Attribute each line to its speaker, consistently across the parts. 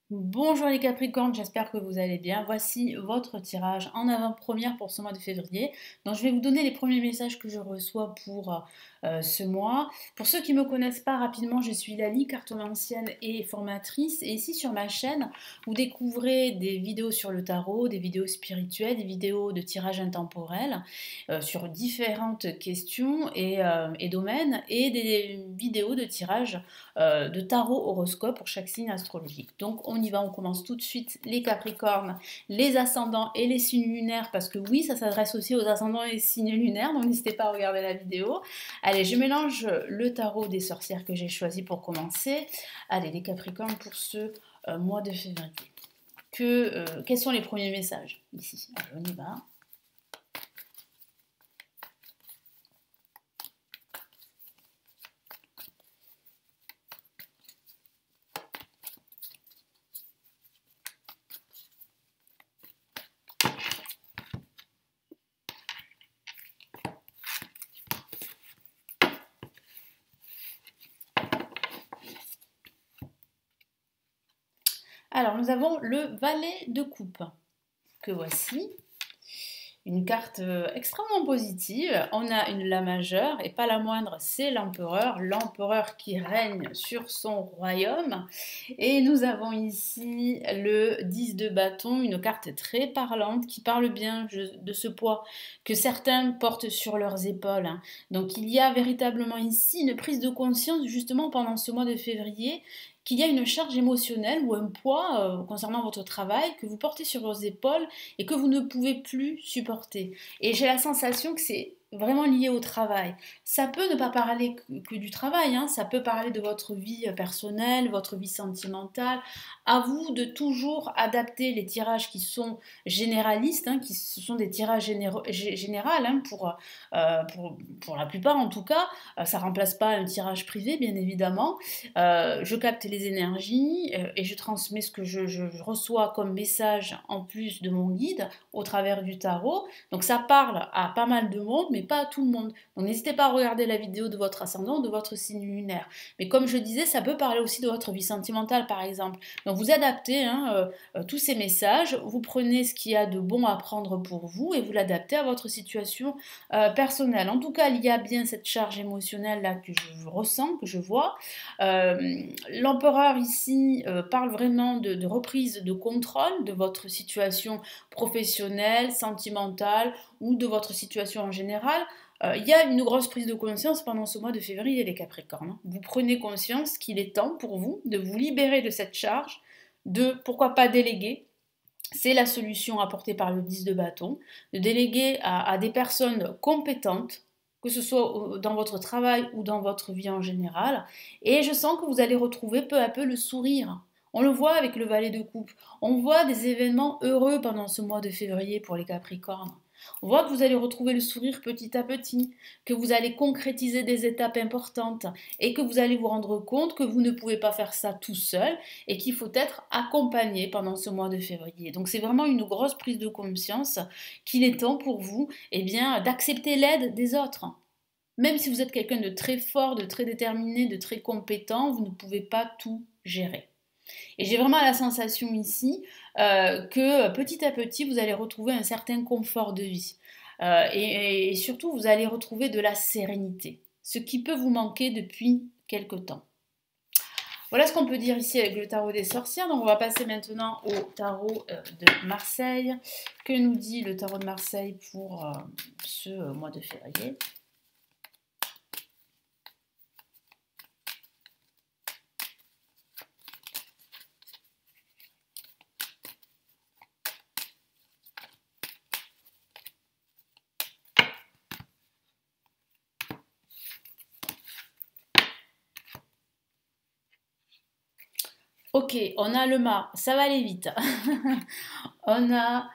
Speaker 1: Bonjour les Capricornes, j'espère que vous allez bien. Voici votre tirage en avant-première pour ce mois de février. Donc je vais vous donner les premiers messages que je reçois pour ce mois. Pour ceux qui ne me connaissent pas rapidement, je suis Lali, cartomancienne et formatrice. Et ici sur ma chaîne, vous découvrez des vidéos sur le tarot, des vidéos spirituelles, des vidéos de tirage intemporel sur différentes questions et domaines et des vidéos de tirage de tarot horoscope pour chaque signe astrologique. Donc on y va, on commence tout de suite les Capricornes, les ascendants et les signes lunaires, parce que oui, ça s'adresse aussi aux ascendants et les signes lunaires, donc n'hésitez pas à regarder la vidéo. Allez, je mélange le tarot des sorcières que j'ai choisi pour commencer. Allez, les Capricornes pour ce mois de février. Quels sont les premiers messages ici? Allez, on y va. Alors, nous avons le valet de coupe, que voici. Une carte extrêmement positive. On a une La majeure, et pas la moindre, c'est l'empereur qui règne sur son royaume. Et nous avons ici le 10 de bâton, une carte très parlante qui parle bien de ce poids que certains portent sur leurs épaules, hein. Donc il y a véritablement ici une prise de conscience justement pendant ce mois de février qu'il y a une charge émotionnelle ou un poids concernant votre travail que vous portez sur vos épaules et que vous ne pouvez plus supporter. Et j'ai la sensation que c'est vraiment lié au travail. Ça peut ne pas parler que du travail, hein. Ça peut parler de votre vie personnelle, votre vie sentimentale. À vous de toujours adapter les tirages qui sont généralistes, hein, ce sont des tirages généraux, hein, pour la plupart en tout cas. Ça ne remplace pas un tirage privé, bien évidemment. Je capte les énergies et je transmets ce que je reçois comme message en plus de mon guide au travers du tarot. Donc ça parle à pas mal de monde, mais pas à tout le monde. Donc n'hésitez pas à regarder la vidéo de votre ascendant, de votre signe lunaire. Mais comme je disais, ça peut parler aussi de votre vie sentimentale, par exemple. Donc vous adaptez, hein, tous ces messages, vous prenez ce qu'il y a de bon à prendre pour vous et vous l'adaptez à votre situation personnelle. En tout cas, il y a bien cette charge émotionnelle là que je ressens, que je vois. L'empereur ici parle vraiment de reprise de contrôle de votre situation professionnelle, sentimentale ou de votre situation en général. Il y a une grosse prise de conscience pendant ce mois de février, les Capricornes. Vous prenez conscience qu'il est temps pour vous de vous libérer de cette charge, de pourquoi pas déléguer. C'est la solution apportée par le 10 de bâton, de déléguer à des personnes compétentes, que ce soit dans votre travail ou dans votre vie en général. Et je sens que vous allez retrouver peu à peu le sourire. On le voit avec le valet de coupe. On voit des événements heureux pendant ce mois de février pour les Capricornes. On voit que vous allez retrouver le sourire petit à petit, que vous allez concrétiser des étapes importantes et que vous allez vous rendre compte que vous ne pouvez pas faire ça tout seul et qu'il faut être accompagné pendant ce mois de février. Donc c'est vraiment une grosse prise de conscience qu'il est temps pour vous d'accepter l'aide des autres. Même si vous êtes quelqu'un de très fort, de très déterminé, de très compétent, vous ne pouvez pas tout gérer. Et j'ai vraiment la sensation ici que petit à petit, vous allez retrouver un certain confort de vie. Et surtout, vous allez retrouver de la sérénité, ce qui peut vous manquer depuis quelque temps. Voilà ce qu'on peut dire ici avec le tarot des sorcières. Donc on va passer maintenant au tarot de Marseille. Que nous dit le tarot de Marseille pour ce mois de février? Ok, on a le mât, ça va aller vite. On a...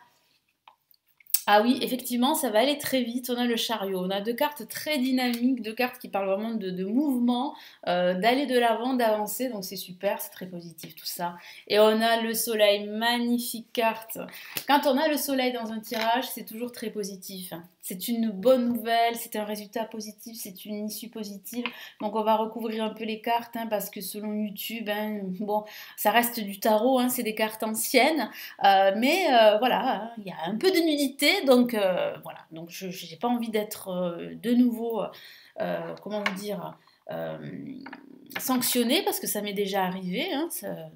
Speaker 1: Ah oui, effectivement, ça va aller très vite. On a le chariot. On a deux cartes très dynamiques, deux cartes qui parlent vraiment de mouvement, d'aller de l'avant, d'avancer. Donc c'est super, c'est très positif tout ça. Et on a le soleil, magnifique carte. Quand on a le soleil dans un tirage, c'est toujours très positif. c'est une bonne nouvelle, c'est un résultat positif, c'est une issue positive. Donc on va recouvrir un peu les cartes parce que selon YouTube, bon, ça reste du tarot, c'est des cartes anciennes, mais voilà, il y a un peu de nudité, donc voilà. Donc je n'ai pas envie d'être de nouveau, comment vous dire, euh, sanctionnée parce que ça m'est déjà arrivé.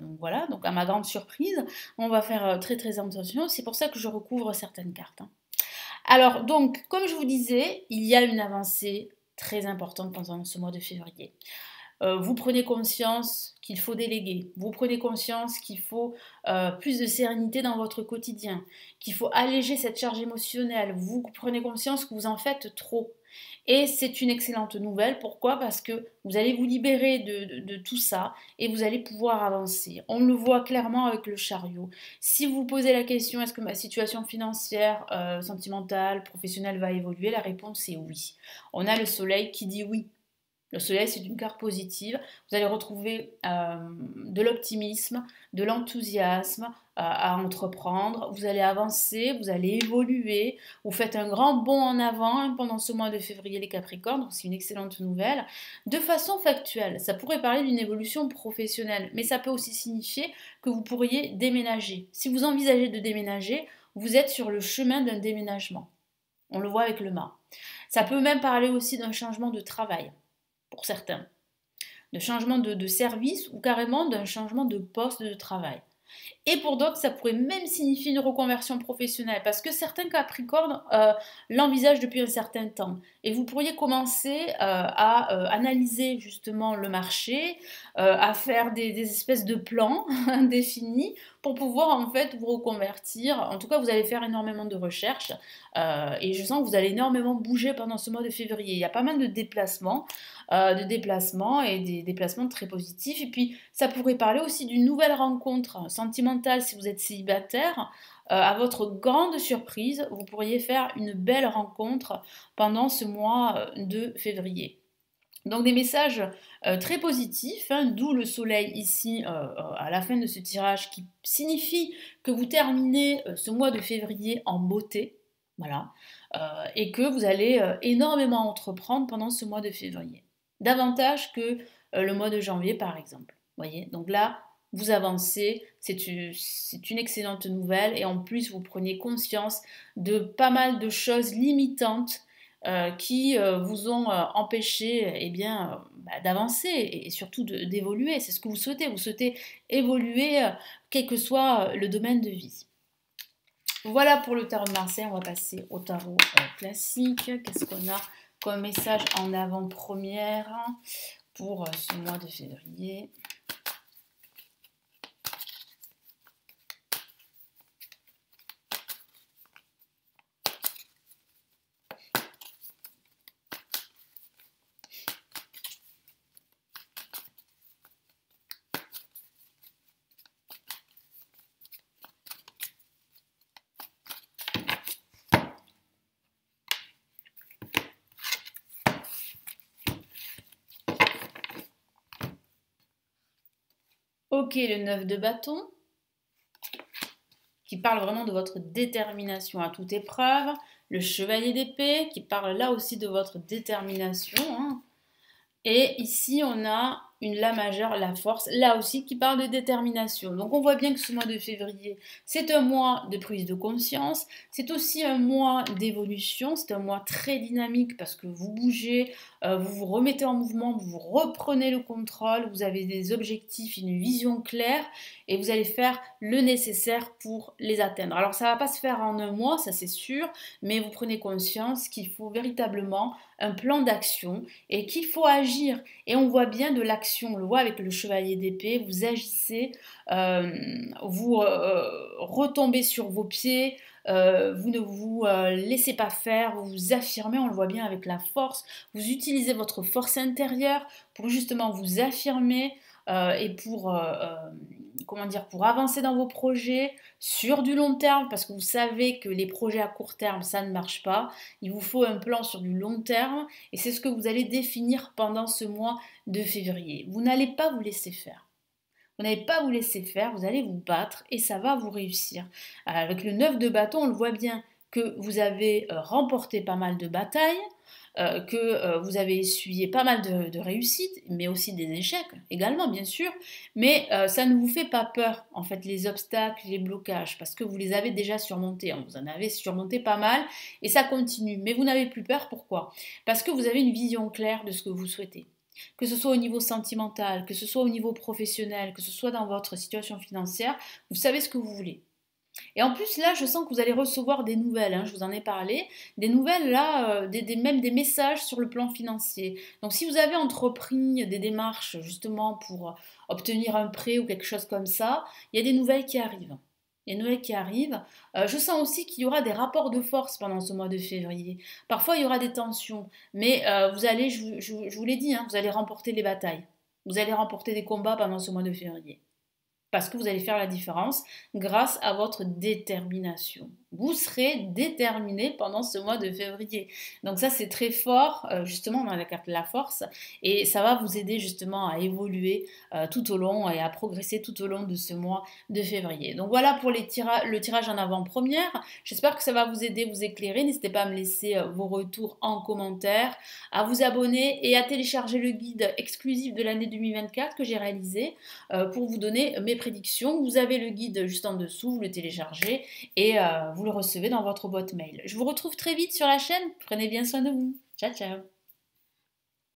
Speaker 1: Donc voilà, donc à ma grande surprise, on va faire très très attention. C'est pour ça que je recouvre certaines cartes. Alors, donc, comme je vous disais, il y a une avancée très importante pendant ce mois de février. Vous prenez conscience qu'il faut déléguer, vous prenez conscience qu'il faut plus de sérénité dans votre quotidien, qu'il faut alléger cette charge émotionnelle, vous prenez conscience que vous en faites trop. Et c'est une excellente nouvelle. Pourquoi? Parce que vous allez vous libérer de tout ça et vous allez pouvoir avancer. On le voit clairement avec le chariot. Si vous vous posez la question, est-ce que ma situation financière, sentimentale, professionnelle va évoluer? La réponse est oui. On a le soleil qui dit oui. Le soleil, c'est une carte positive. Vous allez retrouver de l'optimisme, de l'enthousiasme à entreprendre. Vous allez avancer, vous allez évoluer. Vous faites un grand bond en avant pendant ce mois de février, les Capricornes. Donc, c'est une excellente nouvelle. De façon factuelle, ça pourrait parler d'une évolution professionnelle, mais ça peut aussi signifier que vous pourriez déménager. Si vous envisagez de déménager, vous êtes sur le chemin d'un déménagement. On le voit avec le mât. Ça peut même parler aussi d'un changement de travail pour certains, de changement de service ou carrément d'un changement de poste de travail. Et pour d'autres, ça pourrait même signifier une reconversion professionnelle parce que certains Capricornes l'envisagent depuis un certain temps. Et vous pourriez commencer à analyser justement le marché, à faire des espèces de plans définis pour pouvoir en fait vous reconvertir. En tout cas, vous allez faire énormément de recherches et je sens que vous allez énormément bouger pendant ce mois de février. Il y a pas mal de déplacements et des déplacements très positifs. Et puis, ça pourrait parler aussi d'une nouvelle rencontre sentimentale si vous êtes célibataire. À votre grande surprise, vous pourriez faire une belle rencontre pendant ce mois de février. Donc des messages très positifs, d'où le soleil ici à la fin de ce tirage qui signifie que vous terminez ce mois de février en beauté, voilà, et que vous allez énormément entreprendre pendant ce mois de février. Davantage que le mois de janvier par exemple. Voyez, donc là, vous avancez, c'est une excellente nouvelle et en plus vous prenez conscience de pas mal de choses limitantes qui vous ont empêché d'avancer et surtout d'évoluer. C'est ce que vous souhaitez. Vous souhaitez évoluer quel que soit le domaine de vie. Voilà pour le tarot de Marseille. On va passer au tarot classique. Qu'est-ce qu'on a comme message en avant-première pour ce mois de février? Ok, le 9 de bâton, qui parle vraiment de votre détermination à toute épreuve. Le chevalier d'épée, qui parle là aussi de votre détermination. Et ici, on a une La majeure, la force, là aussi qui parle de détermination. Donc on voit bien que ce mois de février, c'est un mois de prise de conscience, c'est aussi un mois d'évolution, c'est un mois très dynamique parce que vous bougez, vous vous remettez en mouvement, vous reprenez le contrôle, vous avez des objectifs, une vision claire et vous allez faire le nécessaire pour les atteindre. Alors ça ne va pas se faire en un mois, ça c'est sûr, mais vous prenez conscience qu'il faut véritablement un plan d'action et qu'il faut agir. Et on voit bien de l'action, on le voit avec le chevalier d'épée, vous agissez, vous retombez sur vos pieds, vous ne vous laissez pas faire, vous vous affirmez, on le voit bien avec la force, vous utilisez votre force intérieure pour justement vous affirmer et pour avancer dans vos projets sur du long terme, parce que vous savez que les projets à court terme, ça ne marche pas. Il vous faut un plan sur du long terme et c'est ce que vous allez définir pendant ce mois de février. Vous n'allez pas vous laisser faire. Vous n'allez pas vous laisser faire, vous allez vous battre et ça va vous réussir. Avec le 9 de bâton, on le voit bien que vous avez remporté pas mal de batailles, que vous avez essuyé pas mal de réussites, mais aussi des échecs également, bien sûr. Mais ça ne vous fait pas peur, en fait, les obstacles, les blocages, parce que vous les avez déjà surmontés. Hein. Vous en avez surmonté pas mal et ça continue. Mais vous n'avez plus peur, pourquoi? Parce que vous avez une vision claire de ce que vous souhaitez. Que ce soit au niveau sentimental, que ce soit au niveau professionnel, que ce soit dans votre situation financière, vous savez ce que vous voulez. Et en plus, là, je sens que vous allez recevoir des nouvelles, hein, je vous en ai parlé, des nouvelles, là, même des messages sur le plan financier. Donc, si vous avez entrepris des démarches, justement, pour obtenir un prêt ou quelque chose comme ça, il y a des nouvelles qui arrivent. Il y a des nouvelles qui arrivent. Je sens aussi qu'il y aura des rapports de force pendant ce mois de février. Parfois, il y aura des tensions, mais vous allez, je vous l'ai dit, hein, vous allez remporter les batailles. Vous allez remporter des combats pendant ce mois de février parce que vous allez faire la différence grâce à votre détermination. Vous serez déterminé pendant ce mois de février. Donc ça, c'est très fort, justement, dans la carte de la force, et ça va vous aider justement à évoluer tout au long et à progresser tout au long de ce mois de février. Donc voilà pour le tirage en avant-première. J'espère que ça va vous aider, vous éclairer. N'hésitez pas à me laisser vos retours en commentaire, à vous abonner et à télécharger le guide exclusif de l'année 2024 que j'ai réalisé pour vous donner mes prédictions. Vous avez le guide juste en dessous, vous le téléchargez et vous le recevez dans votre boîte mail. Je vous retrouve très vite sur la chaîne. Prenez bien soin de vous. Ciao, ciao.